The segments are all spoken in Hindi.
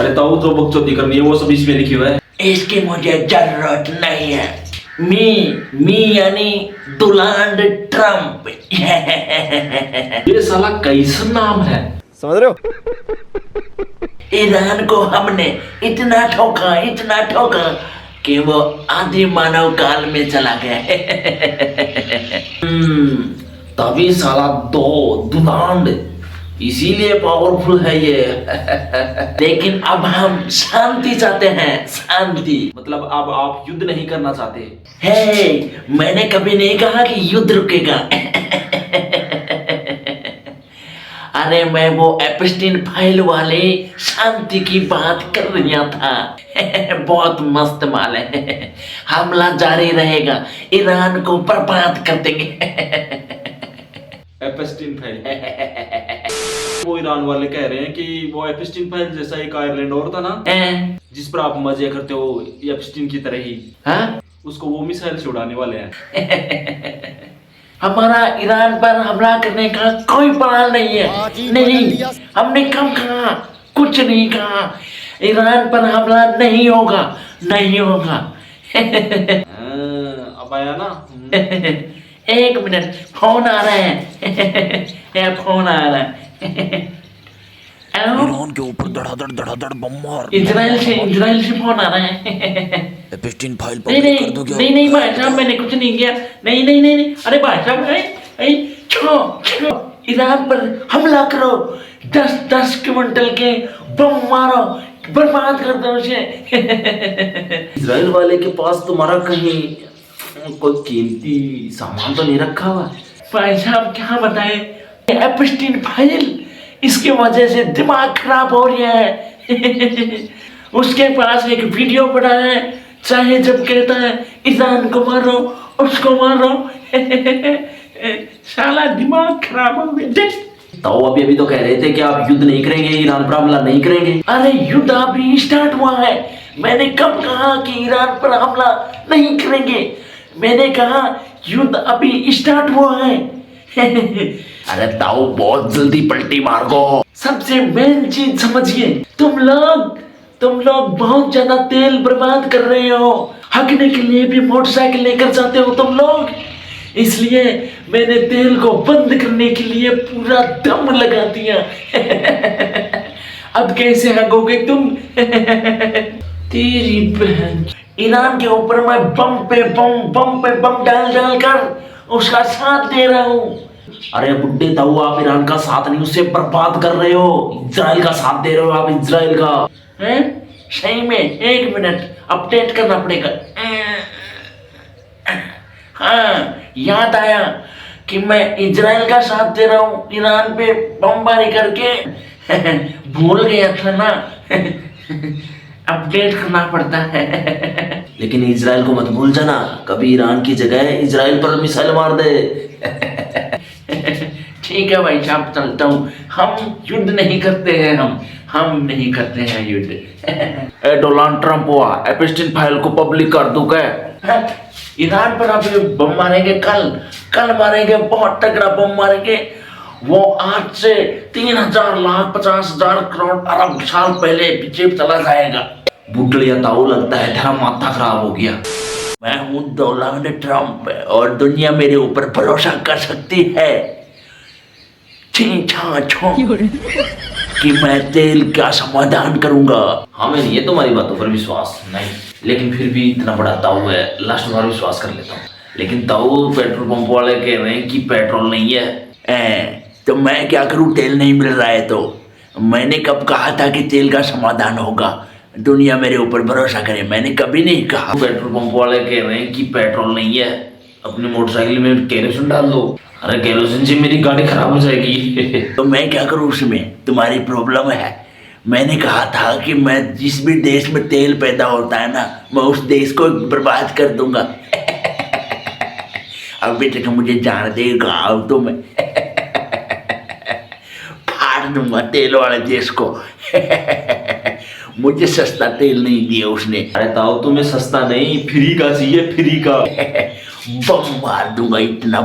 अरे ताऊ जो बकचोदी करनी है वो सब इसमें लिखी हुआ है। इसकी मुझे जरूरत नहीं है। मी यानी डोनाल्ड ट्रम्प। ये साला कैसा नाम है, समझ रहे हो? ईरान को हमने इतना ठोका कि वो आदि मानव काल में चला गया। तभी साला डोनाल्ड इसीलिए पावरफुल है ये। लेकिन अब हम शांति चाहते हैं, शांति। मतलब अब आप युद्ध नहीं करना चाहते? हे, मैंने कभी नहीं कहा कि युद्ध रुकेगा। अरे मैं वो एप्स्टीन फाइल वाले शांति की बात कर रहा था। बहुत मस्त माल है। हमला जारी रहेगा, ईरान को बर्बाद कर देंगे। Epstein file. वो ईरान वाले कह रहे हैं कि वो एप्स्टीन फाइल जैसा एक आयरलैंड और था ना, जिस पर आप मजे करते हो एप्स्टीन की तरह ही, हाँ? उसको वो मिसाइल से उड़ाने वाले हैं। हमारा ईरान पर हमला करने का कोई प्लान नहीं है। नहीं, हमने कम कहा, कुछ नहीं कहा। ईरान पर हमला नहीं होगा, नहीं होगा। अब आया ना। एक मिनट, फोन आ रहा है। फोन आ रहा है। ईरान के ऊपर धड़ाधड़ बम मार। इजराइल से फोन आ रहा है। एप्स्टीन फाइल नहीं पब्लिक कर दो क्या? नहीं भाई साहब, मैंने कुछ नहीं किया। नहीं। अरे भाई साहब, छोड़ो, ईरान पर हमला करो। 10 क्विंटल के बम मारो, बर्बाद कर दो उसे। इजराइल वाले के पास तुम्हारा कहीं कोई कीमती सामान तो नहीं रखा हुआ? भाई साहब क्या बताएं, एप्स्टीन फाइल, इसके वजह से दिमाग खराब हो रहा है। उसके पास एक वीडियो पड़ा है, चाहे जब कहता है ईरान को मारो, उसको मारो। साला दिमाग खराब हो गया। तो अभी तो कह रहे थे कि आप युद्ध नहीं करेंगे, ईरान पर हमला नहीं करेंगे। अरे युद्ध अभी स्टार्ट हुआ है। मैंने कब कहा कि ईरान पर हमला नहीं करेंगे? मैंने कहा युद्ध अभी स्टार्ट हुआ है। अरे ताऊ बहुत जल्दी पलटी मार दो। सबसे मेन चीज समझिए, तुम लोग बहुत ज्यादा तेल बर्बाद कर रहे हो। हगने के लिए भी मोटरसाइकिल लेकर जाते हो तुम लोग, इसलिए मैंने तेल को बंद करने के लिए पूरा दम लगा दिया। अब कैसे हगोगे तुम? तेरी बहन, ईरान के ऊपर मैं बम पे बम डाल कर उसका साथ दे रहा हूँ। अरे बुड्ढे ताऊ, आप ईरान का साथ नहीं, उससे बर्बाद कर रहे हो। इजराइल का साथ दे रहे हो आप, इजराइल का। हैं? सही में? एक मिनट, अपडेट करना पड़ेगा। हाँ, याद आया कि मैं इजराइल का साथ दे रहा हूँ ईरान पे बमबारी करके। भूल गया था ना। अपडेट करना पड़ता है। लेकिन इजराइल को मत भूल जाना, कभी ईरान की जगह इजराइल पर मिसाइल मार दे। ठीक है भाई साहब, चलता हूँ। हम युद्ध नहीं करते हैं, हम नहीं करते हैं युद्ध। डोनाल्ड ट्रम्प हुआ, एप्स्टीन फाइल को पब्लिक कर दूं क्या? ईरान पर अभी बम मारेंगे, कल मारेंगे, बहुत तगड़ा बम मारेंगे। वो आज से 3,000 लाख 50,000 करोड़ अरब साल पहले पीछे चला जाएगा। बुड्ढिया ताऊ, लगता है तेरा माथा खराब हो गया। मैं हूँ डोनाल्ड ट्रम्प और दुनिया मेरे ऊपर भरोसा कर सकती है। कि मैं तेल का समाधान करूंगा। हमें नहीं है तुम्हारी बातों पर विश्वास नहीं, लेकिन फिर भी इतना बड़ा ताऊ है, लास्ट बार विश्वास कर लेता हूँ। लेकिन ताऊ, पेट्रोल पंप वाले कह रहे हैं कि पेट्रोल नहीं है। तो मैं क्या करूं? तेल नहीं मिल रहा है तो? मैंने कब कहा था कि तेल का समाधान होगा? दुनिया मेरे ऊपर भरोसा करे, मैंने कभी नहीं कहा। पेट्रोल पंप वाले कह रहे हैं कि पेट्रोल नहीं है, अपनी मोटरसाइकिल में केरोसिन डाल दो। अरे केरोसिन से मेरी गाड़ी खराब हो जाएगी। तो मैं क्या करूं उसमें? तुम्हारी प्रॉब्लम है। मैंने कहा था कि मैं जिस भी देश में तेल पैदा होता है ना, मैं उस देश को बर्बाद कर दूंगा। अभी तक मुझे जान देगा, अब तो मैं फाड़ दूंगा तेल वाले देश को। मुझे सस्ता तेल नहीं दिया उसने। अरे ताऊ, तुम्हें सस्ता नहीं, फ्री का चाहिए, फ्री का। बम मार दूंगा, इतना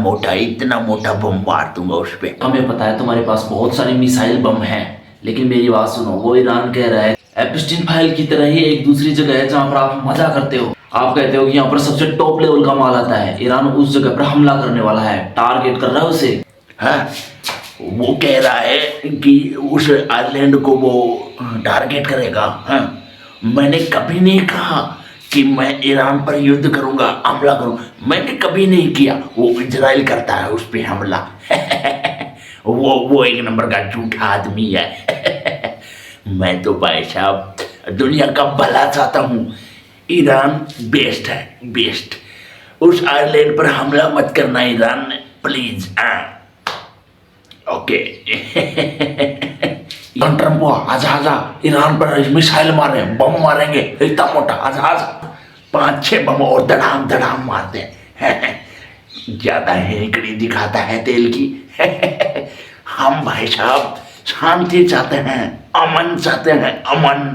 मोटा बम मार दूंगा उस पे। हमें पता है तुम्हारे पास बहुत सारे मिसाइल बम हैं, लेकिन मेरी बात सुनो, वो ईरान कह रहा है एप्स्टीन फाइल की तरह ही एक दूसरी जगह है जहां पर आप मजा करते हो। आप कहते हो कि यहाँ पर सबसे टॉप लेवल का माल आता है, ईरान उस जगह पर हमला करने वाला है, टारगेट कर रहा है उसे। हाँ, वो कह रहा है कि उस आइलैंड को वो टारगेट करेगा। हाँ, मैंने कभी नहीं कहा कि मैं ईरान पर युद्ध करूंगा, हमला करूंगा, मैंने कभी नहीं किया। वो इजराइल करता है उस पर हमला। वो एक नंबर का झूठा आदमी है। मैं तो भाई साहब दुनिया का भला चाहता हूँ। ईरान बेस्ट है, बेस्ट। उस आइलैंड पर हमला मत करना ईरान, प्लीज। ओके। ट्रम्प आजा आजा, ईरान पर मिसाइल मारे, बम मारेंगे इतना मोटा। आजा आजा, 5-6 बम और धड़ाम धड़ाम मारते हैं। ज्यादा हेकड़ी दिखाता है तेल की। हम भाई साहब शांति चाहते हैं, अमन चाहते हैं, अमन।